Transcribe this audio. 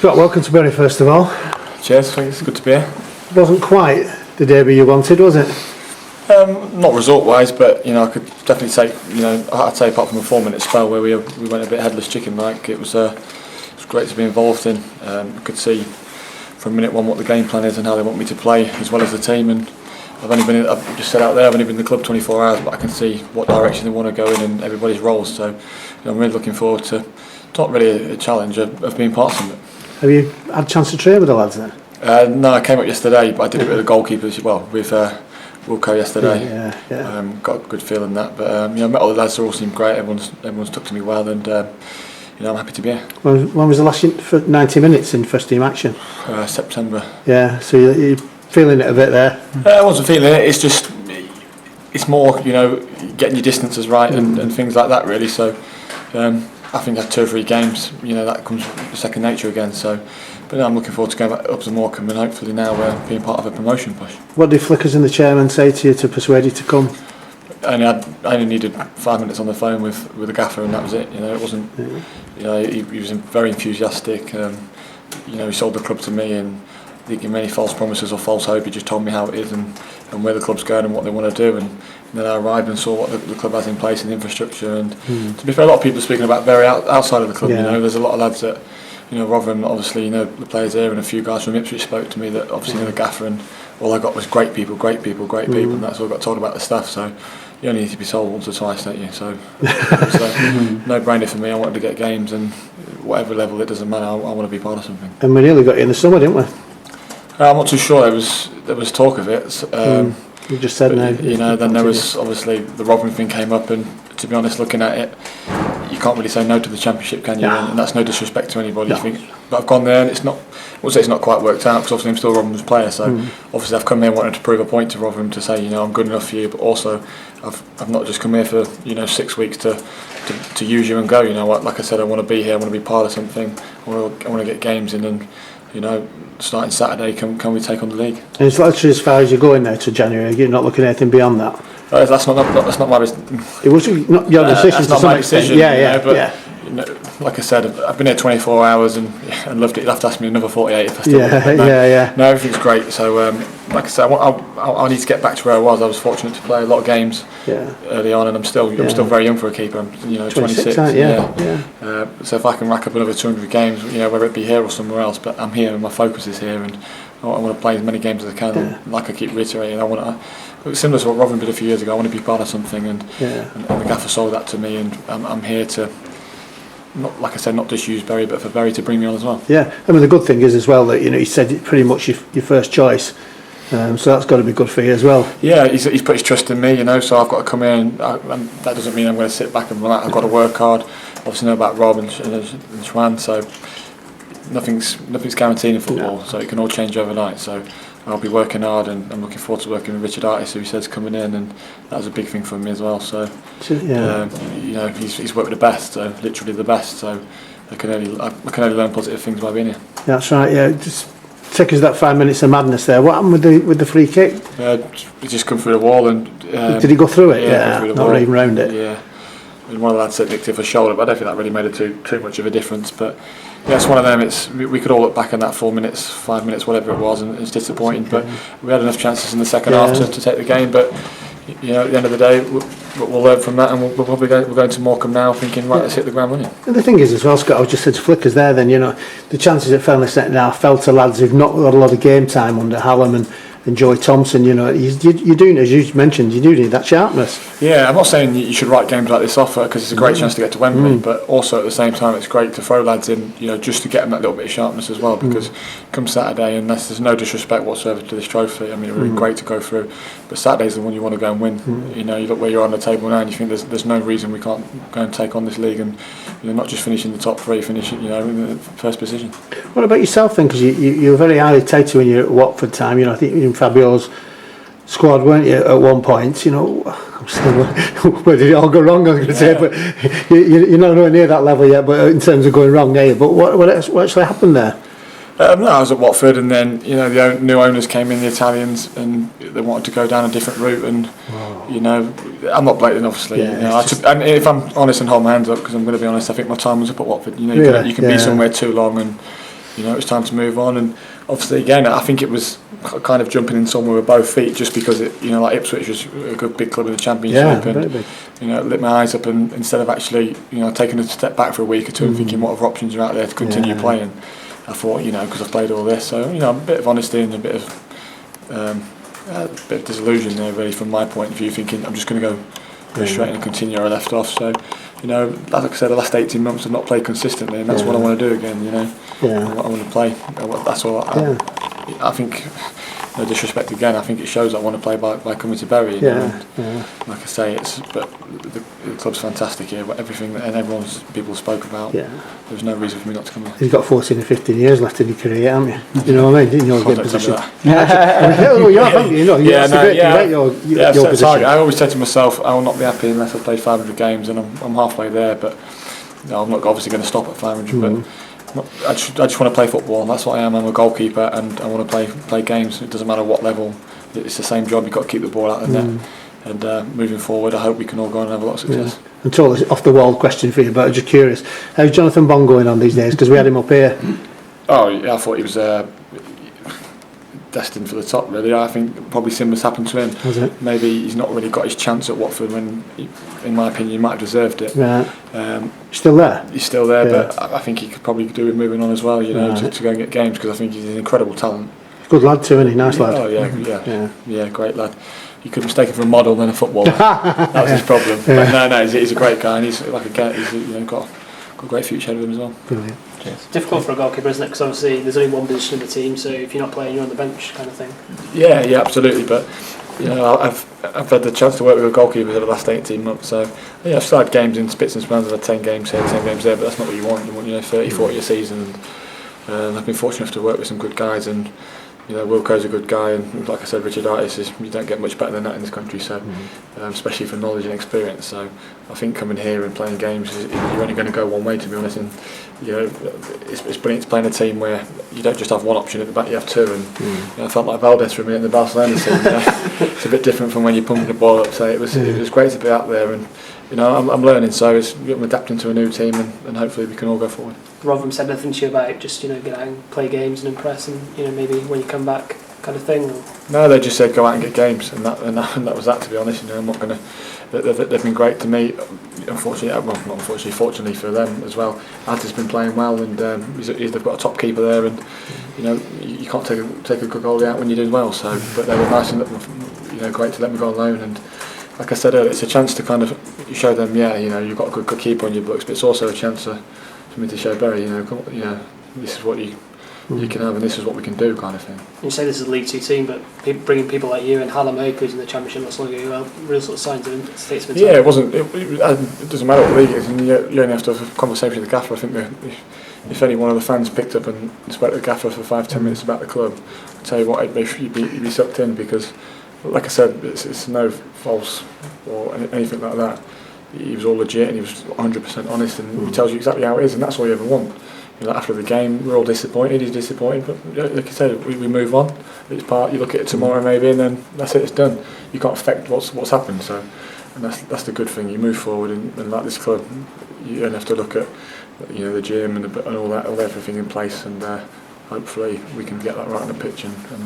Scott, welcome to Bury first of all. Cheers, thanks, good to be here. Wasn't quite the debut you wanted, was it? Not result-wise, but I could definitely say, I'd say apart from a 4-minute spell where we went a bit headless chicken, like it was great to be involved in. I could see from minute one what the game plan is and how they want me to play, as well as the team. And I've just said out there, I've only been in the club 24 hours, but I can see what direction they want to go in and everybody's roles. So I'm really looking forward to not really a challenge of being part of something. Have you had a chance to train with the lads then? No, I came up yesterday, but I did it with the goalkeepers. Well, with Wilco yesterday. Got a good feeling that. But met all the lads. They all seemed great. Everyone's took to me well, and I'm happy to be here. When was the last 90 minutes in first team action? September. Yeah, so you're feeling it a bit there. I wasn't feeling it. It's more getting your distances right and things like that really. So I think after 2 or 3 games, that comes second nature again. So. But I'm looking forward to going back up to Morecambe and hopefully now being part of a promotion push. What did Flickers and the chairman say to you to persuade you to come? I only needed 5 minutes on the phone with the gaffer and that was it. It wasn't. He was very enthusiastic. He sold the club to me and didn't give me any false promises or false hope. He just told me how it is and where the club's going and what they want to do. And then I arrived and saw what the club has in place and infrastructure. And to be fair, a lot of people are speaking about very outside of the club. There's a lot of lads that. Rotherham, obviously, the players here and a few guys from Ipswich spoke to me that obviously the gaffer and all I got was great people, and that's all I got told about the stuff. So you only need to be told once or twice, don't you? So no brainer for me. I wanted to get games and whatever level, it doesn't matter. I want to be part of something. And we nearly got you in the summer, didn't we? I'm not too sure. There was talk of it. You just said no. Then there was obviously the Rotherham thing came up, and to be honest, looking at it, you can't really say no to the Championship, can you? And that's no disrespect to anybody. No. But I've gone there, and I would say it's not quite worked out because obviously I'm still Rotherham's player. So obviously I've come here wanting to prove a point to Rotherham to say I'm good enough for you, but also I've not just come here for 6 weeks to use you and go. Like I said, I want to be here. I want to be part of something. I want to get games in and. Starting Saturday, can we take on the league? And it's literally as far as you're going now to January. You're not looking at anything beyond that. That's not my business. It was not your decision. That's not my decision. Yeah. Like I said, I've been here 24 hours and loved it. You'll have to ask me another 48 if I still. No, everything's great. So, like I said, I need to get back to where I was. I was fortunate to play a lot of games early on, and I'm still very young for a keeper. I'm 26. So if I can rack up another 200 games, whether it be here or somewhere else, but I'm here and my focus is here, and I want to play as many games as I can. And like I keep reiterating, similar to what Rotherham did a few years ago. I want to be part of something, and the gaffer sold that to me, and I'm here to. Not like I said, not just use Bury, but for Bury to bring me on as well. Yeah, I mean the good thing is as well that he said it's pretty much your first choice, so that's got to be good for you as well. Yeah, he's put his trust in me, so I've got to come in, and that doesn't mean I'm going to sit back and relax. I've got to work hard. Obviously know about Rob and Schwan, so nothing's guaranteed in football, so it can all change overnight. So I'll be working hard, and I'm looking forward to working with Richard Artis, who he says coming in, and that was a big thing for me as well. So he's worked with the best, so literally the best. So I can only learn positive things by being here. That's right. Yeah, just take us that 5 minutes of madness there. What happened with the free kick? It just come through the wall, and did he go through it? Yeah, through the not wall. even round it. Yeah. And one of the lads said nicked it for shoulder, but I don't think that really made too much of a difference. But yeah, it's one of them. We could all look back on that 4 minutes, 5 minutes, whatever it was, and it's disappointing. But we had enough chances in the second half to take the game. But at the end of the day, we'll learn from that, and we're probably going to Morecambe now, thinking right, let's hit the ground running. And the thing is, as well, Scott, I was just said to Flickers there. Then the chances at fairness second half fell to lads who've not got a lot of game time under Hallam and Joy Thompson. You're doing, as you mentioned, you do need that sharpness. Yeah, I'm not saying you should write games like this off because it's a great chance to get to Wembley, but also at the same time it's great to throw lads in, just to get them that little bit of sharpness as well, because come Saturday, and there's no disrespect whatsoever to this trophy, I mean it would be great to go through, but Saturday's the one you want to go and win. You look where you're on the table now and you think there's no reason we can't go and take on this league, and not just finish in the top 3, finish in the first position. What about yourself then, because you were very highly touted when you were at Watford time, I think in Fabio's squad, weren't you, at one point? I'm still, where did it all go wrong? I was going to say, but you're not nowhere near that level yet. But in terms of going wrong, but what actually happened there? No, I was at Watford, and then the new owners came in, the Italians, and they wanted to go down a different route. And I'm not blaming, obviously. And if I'm honest and hold my hands up, because I'm going to be honest, I think my time was up at Watford. You can be somewhere too long, and you know, it was time to move on. And obviously, again, I think it was kind of jumping in somewhere with both feet, just because it, you know, like Ipswich was a good big club in the Championship, and you know, it lit my eyes up. And instead of actually, you know, taking a step back for a week or two and thinking what other options are out there to continue playing, I thought, you know, because I've played all this, so you know, a bit of honesty and a bit of disillusion there, really, from my point of view, thinking I'm just going to go straight and continue where I left off. So, you know, like I said, the last 18 months I've not played consistently, and that's what I want to do again. You know, I want to play. That's all. I think, no disrespect again, I think it shows I want to play by coming to Bury. You know? Like I say, but the club's fantastic here. Everything and people spoke about. There's no reason for me not to come here. You've got 14 or 15 years left in your career, haven't you? You know what I mean? Didn't you get position? You know, your position. I always said to myself, I will not be happy unless I've played 500 games, and I'm halfway there. But you know, I'm not obviously going to stop at 500. But I just want to play football. That's what I am. I'm a goalkeeper, and I want to play games. It doesn't matter what level. It's the same job. You've got to keep the ball out of the net. And moving forward, I hope we can all go and have a lot of success. And totally off the wall question for you, but I'm just curious, how's Jonathan Bond going on these days? Because we had him up here. Oh yeah, I thought he was destined for the top, really. I think probably similar's happened to him. Has it? Maybe he's not really got his chance at Watford when, in my opinion, he might have deserved it. Still there? He's still there, but I think he could probably do with moving on as well, you know, to go and get games, because I think he's an incredible talent. Good lad too, isn't he? Nice lad. Oh yeah, great lad. He could be mistaken for a model than a footballer. That was his problem. But no, he's a great guy, and he's like he's got a great future ahead of him as well. Brilliant. It's difficult for a goalkeeper, isn't it? Because obviously there's only one position in the team, so if you're not playing, you're on the bench, kind of thing. Yeah, absolutely. But you know, I've had the chance to work with a goalkeeper for the last 18 months. So yeah, I've started games in spits and spans. I've had 10 games here, 10 games there. But that's not what you want. You want 30, 40 a season. And I've been fortunate enough to work with some good guys, and you know, Wilco's a good guy, and like I said, Richard Artis is, you don't get much better than that in this country, so especially for knowledge and experience. So I think coming here and playing games, you're only going to go one way, to be honest. And you know, it's brilliant to play in a team where you don't just have one option at the back, you have two. And you know, I felt like Valdez for a minute in the Barcelona team. You know? It's a bit different from when you're pumping the ball up. So it was great to be out there, and you know, I'm learning. So I'm adapting to a new team, and hopefully we can all go forward. Rotherham said nothing to you about just, you know, get out and play games and impress, and you know, maybe when you come back, kind of thing. Or? No, they just said go out and get games, and that was that. To be honest, you know, I'm not going to. They've been great to me. Unfortunately, well, not unfortunately, fortunately for them as well. Ad's been playing well, and they've got a top keeper there, and you know, you can't take a good goalie out when you're doing well. So, but they were nice and great to let me go on loan. And like I said earlier, it's a chance to kind of show them, you know, you've got a good keeper on your books, but it's also a chance for me to show Bury, this is what you can have, and this is what we can do, kind of thing. You say this is a League Two team, but bringing people like you and Hallam Hope, who's in the Championship not so long ago, well, real sort of signs of statesman. Yeah, it wasn't. It doesn't matter what the league is, and you only have to have a conversation with the gaffer. I think if any one of the fans picked up and spoke to the gaffer for 5-10 minutes about the club, I'd tell you what, you'd be sucked in, because, like I said, it's no false or anything like that. He was all legit, and he was 100% honest, and he tells you exactly how it is, and that's all you ever want. You know, after the game, we're all disappointed. He's disappointed, but like I said, we move on. It's part. You look at it tomorrow maybe, and then that's it. It's done. You can't affect what's happened. So, and that's the good thing. You move forward, and like this club, you don't have to look at the gym and all that, everything in place, and hopefully we can get that right on the pitch and